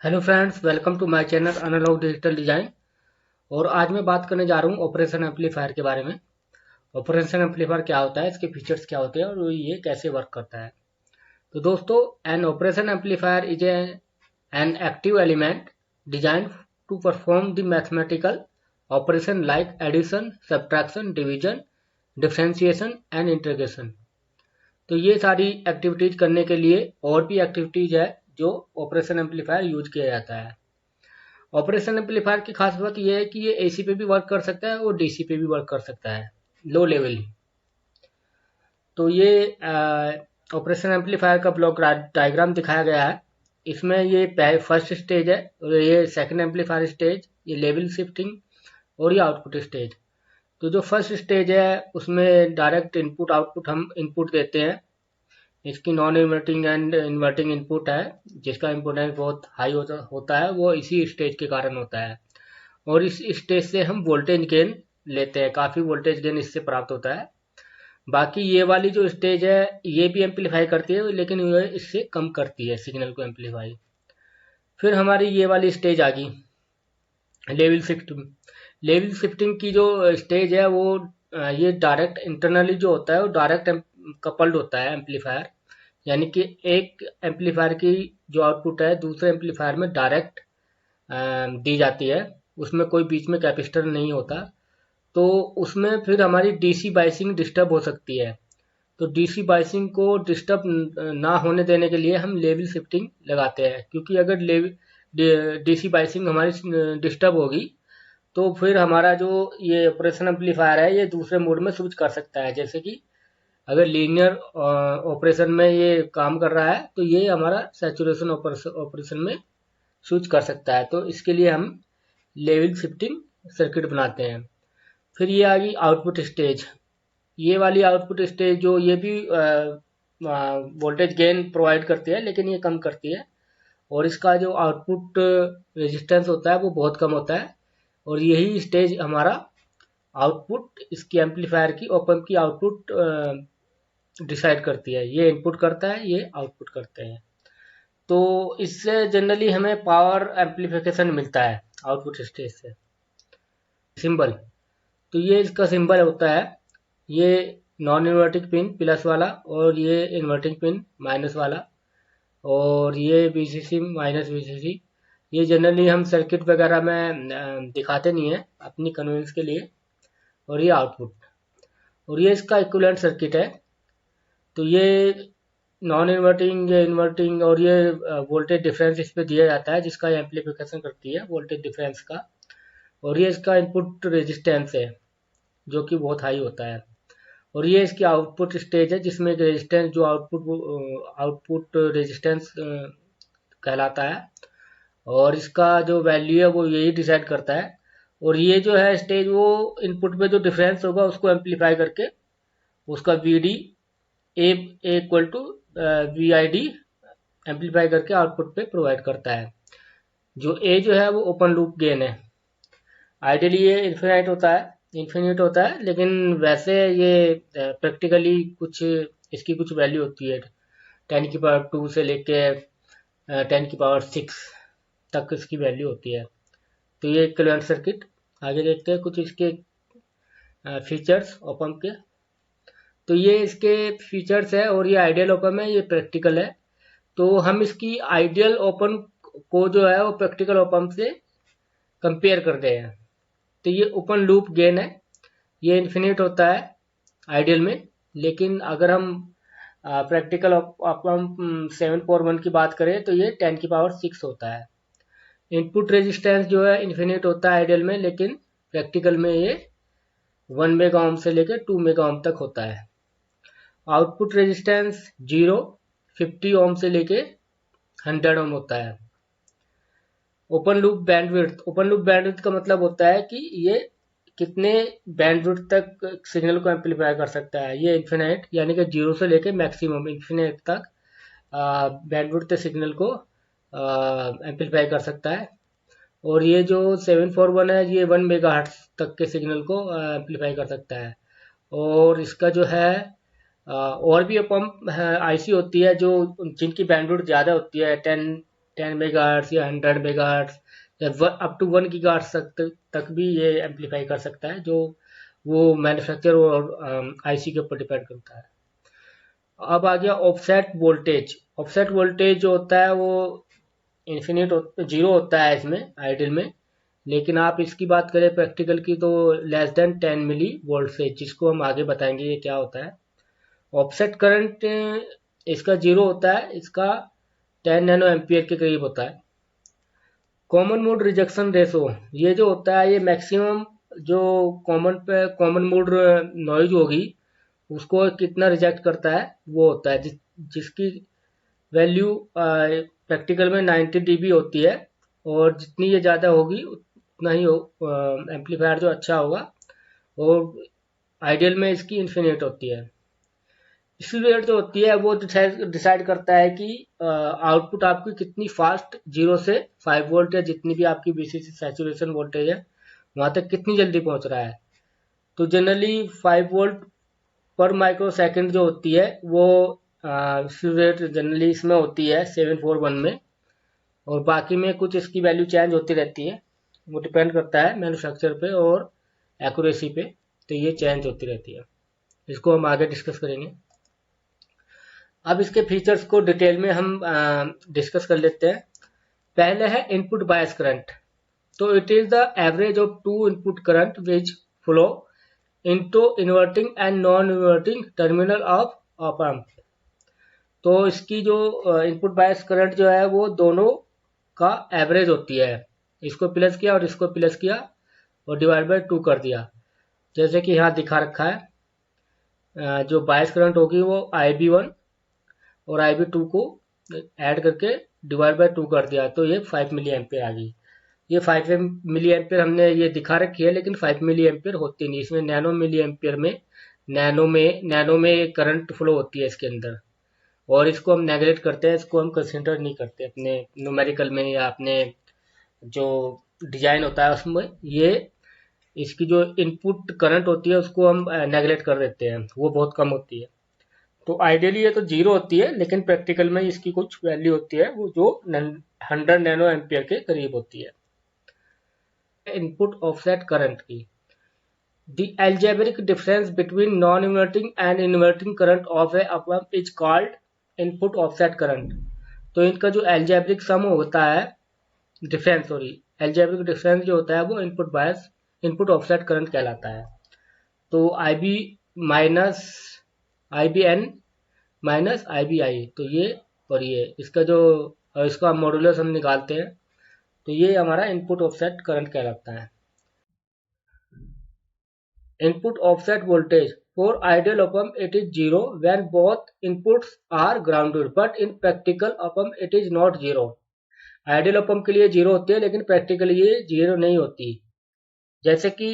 Hello friends, welcome to my channel analog digital design. और आज मैं बात करने जा रहा हूँ ऑपरेशन एम्पलीफायर के बारे में। ऑपरेशन एम्पलीफायर क्या होता है, इसके फीचर्स क्या होते हैं और ये कैसे वर्क करता है। तो दोस्तों, an operation amplifier is an active element design to perform the mathematical operation like addition, subtraction, division, differentiation and integration. तो ये सारी एक्टिविटीज करने के लिए और भी एक्टिविटीज है जो ऑपरेशन एम्पलीफायर यूज किया जाता है। ऑपरेशन एम्पलीफायर की खास बात यह है कि ये एसी पे भी वर्क कर सकता है और डीसी पे भी वर्क कर सकता है, लो लेवल ही। तो ये ऑपरेशन एम्पलीफायर का ब्लॉक डायग्राम दिखाया गया है। इसमें ये फर्स्ट स्टेज है और ये सेकंड एम्पलीफायर स्टेज, ये लेवल शिफ्टिंग और ये आउटपुट स्टेज। तो जो फर्स्ट स्टेज है उसमें डायरेक्ट इनपुट आउटपुट हम इनपुट देते हैं। इसकी non inverting and inverting input है, जिसका इम्पोर्टेंस बहुत हाई होता है, वो इसी स्टेज के कारण होता है। और इस स्टेज से हम वोल्टेज गेन लेते हैं, काफ़ी वोल्टेज गेन इससे प्राप्त होता है। बाकी ये वाली जो स्टेज है ये भी एम्पलीफाई करती है, लेकिन ये इससे कम करती है सिग्नल को एम्पलीफाई। फिर हमारी ये वाली स्टेज आ गई लेवल शिफ्टिंग। लेवल शिफ्टिंग की जो स्टेज है वो ये डायरेक्ट इंटरनली जो होता है वो डायरेक्ट कपल्ड होता है एम्पलीफायर। यानी कि एक एम्पलीफायर की जो आउटपुट है दूसरे एम्पलीफायर में डायरेक्ट दी जाती है, उसमें कोई बीच में कैपेसिटर नहीं होता। तो उसमें फिर हमारी डीसी बाइसिंग डिस्टर्ब हो सकती है। तो डीसी बाइसिंग को डिस्टर्ब ना होने देने के लिए हम लेवल शिफ्टिंग लगाते हैं, क्योंकि अगर डीसी बाइसिंग हमारी डिस्टर्ब होगी तो फिर हमारा जो ये ऑपरेशन एम्पलीफायर है ये दूसरे मोड में स्विच कर सकता है। जैसे कि अगर लीनियर ऑपरेशन में ये काम कर रहा है तो ये हमारा सैचुरेशन ऑपरेशन में स्विच कर सकता है। तो इसके लिए हम लेवल शिफ्टिंग सर्किट बनाते हैं। फिर ये आ गई आउटपुट स्टेज। ये वाली आउटपुट स्टेज जो ये भी वोल्टेज गेन प्रोवाइड करती है, लेकिन ये कम करती है। और इसका जो आउटपुट रेजिस्टेंस होता है वो बहुत कम होता है। और यही स्टेज हमारा आउटपुट इसकी एम्पलीफायर की ओपन की आउटपुट डिसाइड करती है। ये इनपुट करता है, ये आउटपुट करते हैं। तो इससे जनरली हमें पावर एम्पलीफिकेशन मिलता है आउटपुट स्टेज से। सिंबल, तो ये इसका सिंबल होता है, ये नॉन इन्वर्टिंग पिन प्लस वाला और ये इन्वर्टिंग पिन माइनस वाला। और ये VCC माइनस VCC, ये जनरली हम सर्किट वगैरह में दिखाते नहीं है, अपनी कन्वीनियंस के लिए। और ये आउटपुट, और ये इसका इक्विवेलेंट सर्किट है। तो ये नॉन इन्वर्टिंग, ये इन्वर्टिंग और ये वोल्टेज डिफरेंस इस पे दिया जाता है, जिसका एम्पलीफिकेशन करती है वोल्टेज डिफरेंस का। और ये इसका इनपुट रेजिस्टेंस है जो कि बहुत हाई होता है। और ये इसकी आउटपुट स्टेज है, जिसमें एक रेजिस्टेंस जो आउटपुट रेजिस्टेंस कहलाता है। और इसका जो वैल्यू है वो यही डिसाइड करता है। और ये जो है स्टेज, वो इनपुट में जो डिफरेंस होगा उसको एम्पलीफाई करके उसका VD A equal to VID amplify करके आउटपुट पे प्रोवाइड करता है। जो ए जो है वो ओपन लूप गेन है। आइडियली ये इन्फिनिट होता है, लेकिन वैसे ये प्रैक्टिकली कुछ इसकी कुछ वैल्यू होती है। 10 की पावर 2 से लेके 10 की पावर 6 तक इसकी वैल्यू होती है। तो ये इक्विवेलेंट सर्किट। आगे देखते हैं कुछ इसके फीचर्स ओपन के। तो ये इसके फीचर्स है, और ये आइडियल ओपन है, ये प्रैक्टिकल है। तो हम इसकी आइडियल ओपन को जो है वो प्रैक्टिकल ओपन से कंपेयर करते हैं। तो ये ओपन लूप गेन है, ये इन्फिनिट होता है आइडियल में। लेकिन अगर हम प्रैक्टिकल ओपन 7/1 की बात करें तो ये 10 की पावर 6 होता है। इनपुट रेजिस्टेंस जो है इन्फिनिट होता है आइडियल में, लेकिन प्रैक्टिकल में ये 1 मेगा ओम से लेकर 2 मेगा ओम तक होता है। आउटपुट रेजिस्टेंस 0, 50 ओम से लेके 100 ओम होता है। ओपन लूप बैंडविड्थ का मतलब होता है कि ये कितने बैंडविड्थ तक सिग्नल को एम्पलीफाई कर सकता है। ये इन्फिनाइट, यानी कि 0 से लेके मैक्सिमम इन्फिनाइट तक बैंडविड्थ सिग्नल को एम्पलीफाई कर सकता है। और ये जो 741 है ये 1 मेगाहर्ट्ज तक के सिग्नल को एम्पलीफाई कर सकता है। और इसका जो है और भी पंप IC होती है जो जिनकी बैंडविड्थ ज़्यादा होती है, 10 10 मेगाहर्ट्ज या 100 मेगाहर्ट्ज या अप टू 1 गीगाहर्ट्ज तक भी ये एम्पलीफाई कर सकता है, जो वो मैन्युफैक्चर और आईसी के ऊपर डिपेंड करता है। अब आ गया ऑफसेट वोल्टेज। ऑफसेट वोल्टेज जो होता है वो इन्फिनिट जीरो होता है इसमें आइडियल में, लेकिन आप इसकी बात करें प्रैक्टिकल की तो लेस देन 10 मिली वोल्ट से, जिसको हम आगे बताएंगे ये क्या होता है। ऑफसेट करंट इसका जीरो होता है, इसका 10 नैनो एम्पियर के करीब होता है। कॉमन मोड रिजेक्शन रेशो, ये जो होता है ये मैक्सिमम जो कॉमन मोड नॉइज होगी उसको कितना रिजेक्ट करता है वो होता है, जिसकी वैल्यू प्रैक्टिकल में 90 dB होती है, और जितनी ये ज़्यादा होगी उतना ही एम्पलीफायर जो अच्छा होगा, और आइडियल में इसकी इन्फिनिट होती है। स्लीव रेट जो होती है वो डिसाइड करता है कि आउटपुट आपकी कितनी फास्ट 0 से 5 वोल्ट या जितनी भी आपकी बीसीसी सैचुरेशन वोल्टेज है वहां तक कितनी जल्दी पहुंच रहा है। तो जनरली 5 वोल्ट पर माइक्रो सेकेंड जो होती है वो स्लीव रेट जनरली इसमें होती है 741 में, और बाकी में कुछ इसकी वैल्यू चेंज होती रहती है, वो डिपेंड करता है मैन्युफैक्चर पे और एक्यूरेसी पे, तो ये चेंज होती रहती है। इसको हम आगे डिस्कस करेंगे। अब इसके फीचर्स को डिटेल में हम डिस्कस कर लेते हैं। पहले है इनपुट बायस करंट। तो it is the average of two input current which flow into inverting and non inverting terminal of op amp. तो इसकी जो इनपुट बायस करंट जो है वो दोनों का एवरेज होती है। इसको प्लस किया और इसको प्लस किया और डिवाइड बाय 2 कर दिया, जैसे कि यहाँ दिखा रखा है। जो बायस करंट होगी वो IB1 और IB2 को ऐड करके डिवाइड बाय 2 कर दिया, तो ये 5 मिली एम्पियर आ गई। ये 5 मिली एम्पियर हमने ये दिखा रखी है, लेकिन 5 मिली एम्पियर होती नहीं, इसमें नैनो मिली एम्पियर में नैनो में करंट फ्लो होती है इसके अंदर, और इसको हम नेगलेक्ट करते हैं, इसको हम कंसिडर नहीं करते अपने न्यूमेरिकल में या अपने जो डिजाइन होता है उसमें। ये इसकी जो इनपुट करंट होती है उसको हम नेगलेक्ट कर देते हैं, वो बहुत कम होती है। तो आइडियली ये तो जीरो होती है, लेकिन प्रैक्टिकल में इसकी कुछ वैल्यू होती है वो जो 100 नैनो एम्पियर के करीब होती है। इनपुट ऑफसेट करंट की, the algebraic difference between non-inverting and inverting current of a op-amp is called input offset current। तो इनका जो algebraic सम होता है, algebraic difference जो होता है वो इनपुट ऑफसेट करंट कहलाता है। तो माइनस IBN माइनस IBI, तो ये और ये इसका जो इसका मॉडुलस हम निकालते हैं, तो ये हमारा इनपुट ऑफसेट करंट कहलाता है। Input offset voltage for ideal op-amp it is zero when both inputs are grounded, but in practical op-amp it is not zero। Ideal op-amp के लिए जीरो होती है, लेकिन प्रैक्टिकली ये जीरो नहीं होती। जैसे कि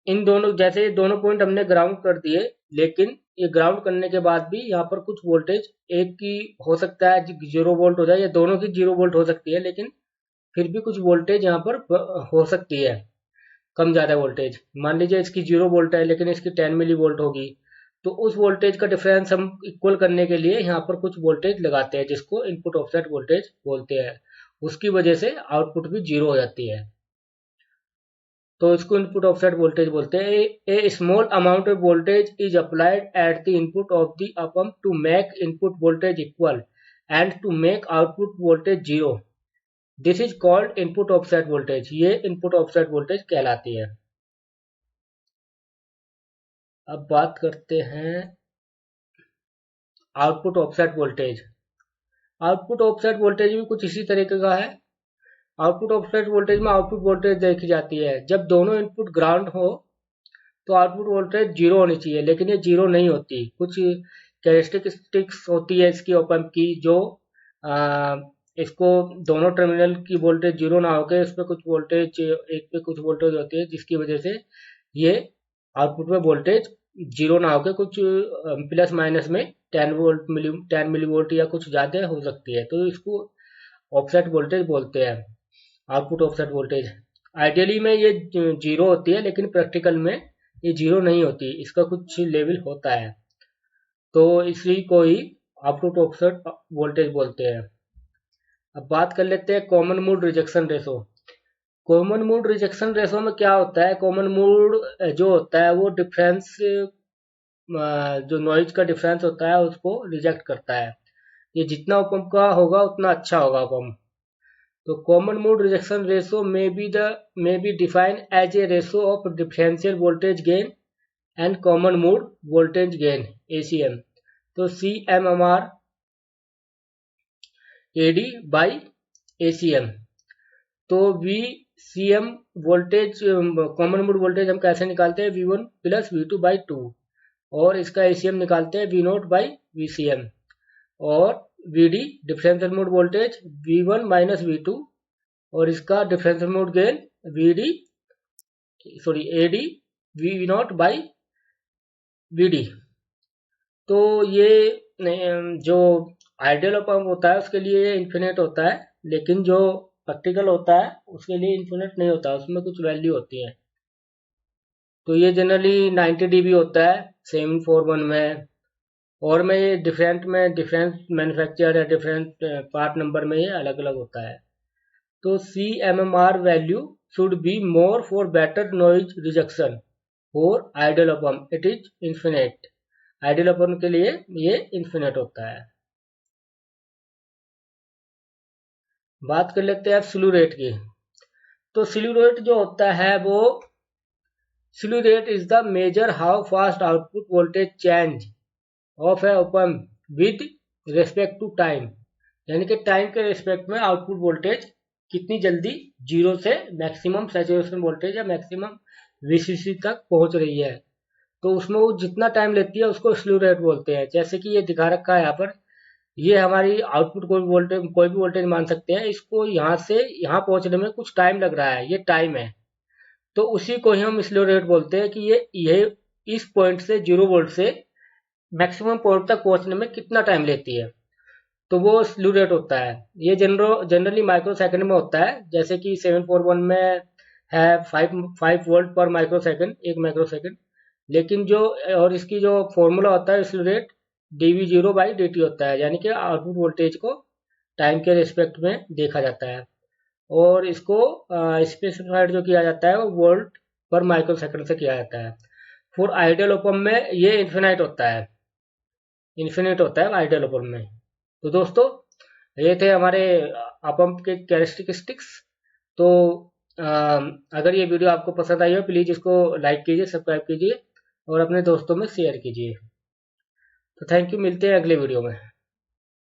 इन दोनों जैसे दोनों पॉइंट हमने ग्राउंड कर दिए, लेकिन ये ग्राउंड करने के बाद भी यहाँ पर कुछ वोल्टेज एक की हो सकता है 0 वोल्ट हो जाए, या दोनों की 0 वोल्ट हो सकती है, लेकिन फिर भी कुछ वोल्टेज यहाँ पर हो सकती है, कम ज़्यादा वोल्टेज। मान लीजिए इसकी 0 वोल्ट है लेकिन इसकी 10 मिली वोल्ट होगी, तो उस वोल्टेज का डिफरेंस हम इक्वल करने के लिए यहाँ पर कुछ वोल्टेज लगाते हैं, जिसको इनपुट ऑफसेट वोल्टेज बोलते हैं। उसकी वजह से आउटपुट भी जीरो हो जाती है, तो इसको इनपुट ऑफसेट वोल्टेज बोलते हैं। A small amount of voltage is applied at the input of द op-amp to make input voltage equal and to make output voltage zero. This is called input offset voltage. ये input offset voltage कहलाती है। अब बात करते हैं output offset voltage. Output offset voltage भी कुछ इसी तरीके का है। आउटपुट ऑफसेट वोल्टेज में आउटपुट वोल्टेज देखी जाती है जब दोनों इनपुट ग्राउंड हो, तो आउटपुट वोल्टेज जीरो होनी चाहिए, लेकिन ये जीरो नहीं होती। कुछ कैरेक्टरिस्टिक्स होती है इसकी op-amp की, जो इसको दोनों टर्मिनल की वोल्टेज जीरो ना होकर इस पे कुछ वोल्टेज एक पे कुछ वोल्टेज होती है, जिसकी वजह से ये आउटपुट में वोल्टेज जीरो ना होकर कुछ प्लस माइनस में 10 मिली वोल्ट या कुछ ज़्यादा हो सकती है, तो इसको ऑफसेट वोल्टेज बोलते हैं, आउटपुट ऑफसेट वोल्टेज। आइडियली में ये जीरो होती है, लेकिन प्रैक्टिकल में ये जीरो नहीं होती, इसका कुछ लेवल होता है, तो इसी को ही आउटपुट ऑफसेट वोल्टेज बोलते हैं। अब बात कर लेते हैं common mode rejection ratio. Common mode rejection ratio में क्या होता है, कॉमन मोड जो होता है वो डिफरेंस, जो नॉइज का डिफरेंस होता है उसको रिजेक्ट करता है। ये जितना ओपम का होगा उतना अच्छा होगा ओपम। तो common mode rejection ratio may be defined as a ratio of differential voltage gain and common mode voltage gain ACM। तो CMMR AD बाई ACM। तो VCM voltage, common mode voltage हम कैसे निकालते हैं, V1 प्लस V2 बाई 2, और इसका ACM निकालते हैं V0 बाई VCM। और VD differential mode voltage V1 minus V2, और इसका differential mode gain AD V0 by VD। तो ये जो आइडियल ऑप एम्प होता है उसके लिए इन्फिनिट होता है, लेकिन जो प्रैक्टिकल होता है उसके लिए इन्फिनिट नहीं होता, उसमें कुछ वैल्यू होती है। तो ये जनरली 90 dB होता है 741 में, और में ये डिफरेंट मैन्युफैक्चर या डिफरेंट पार्ट नंबर में ये अलग अलग होता है। तो CMMR value should be more for better noise rejection for ideal op amp, it is infinite. Ideal op amp के लिए ये इन्फिनिट होता है। बात कर लेते हैं अब स्लू रेट की। तो स्लू रेट जो होता है वो, slew rate is the measure how fast output voltage change of a op amp with respect to time. यानी कि टाइम के रेस्पेक्ट में आउटपुट वोल्टेज कितनी जल्दी जीरो से मैक्सिमम सैचुरेशन वोल्टेज या मैक्सिमम VCC तक पहुंच रही है। तो उसमें वो जितना टाइम लेती है उसको स्लू रेट बोलते हैं। जैसे कि ये दिखा रखा है यहाँ पर, ये हमारी आउटपुट कोई भी वोल्टेज मान सकते हैं, इसको यहाँ से यहाँ पहुंचने में कुछ टाइम लग रहा है, ये टाइम है। तो उसी को ही हम स्लू रेट बोलते हैं कि ये इस पॉइंट से 0 वोल्ट से मैक्सिमम पॉइंट तक पहुंचने में कितना टाइम लेती है, तो वो स्लू रेट होता है। ये जनरली माइक्रो सेकंड में होता है, जैसे कि 741 में है 5 वोल्ट पर माइक्रो सेकंड, 1 माइक्रो सेकंड। लेकिन जो, और इसकी जो फॉर्मूला होता है स्लू रेट dV0 बाई dt होता है, यानी कि आउटपुट वोल्टेज को टाइम के रिस्पेक्ट में देखा जाता है, और इसको स्पेसिफाइड जो किया जाता है वो वोल्ट पर माइक्रो सेकंड से किया जाता है। फॉर आइडियल ओप एम्प में ये इन्फिनिट होता है, आइडियल ओप एम्प में। तो दोस्तों ये थे हमारे ऑप एम्प के कैरेक्टरिस्टिक्स। तो अगर ये वीडियो आपको पसंद आई हो प्लीज़ इसको लाइक कीजिए, सब्सक्राइब कीजिए और अपने दोस्तों में शेयर कीजिए। तो थैंक यू, मिलते हैं अगले वीडियो में।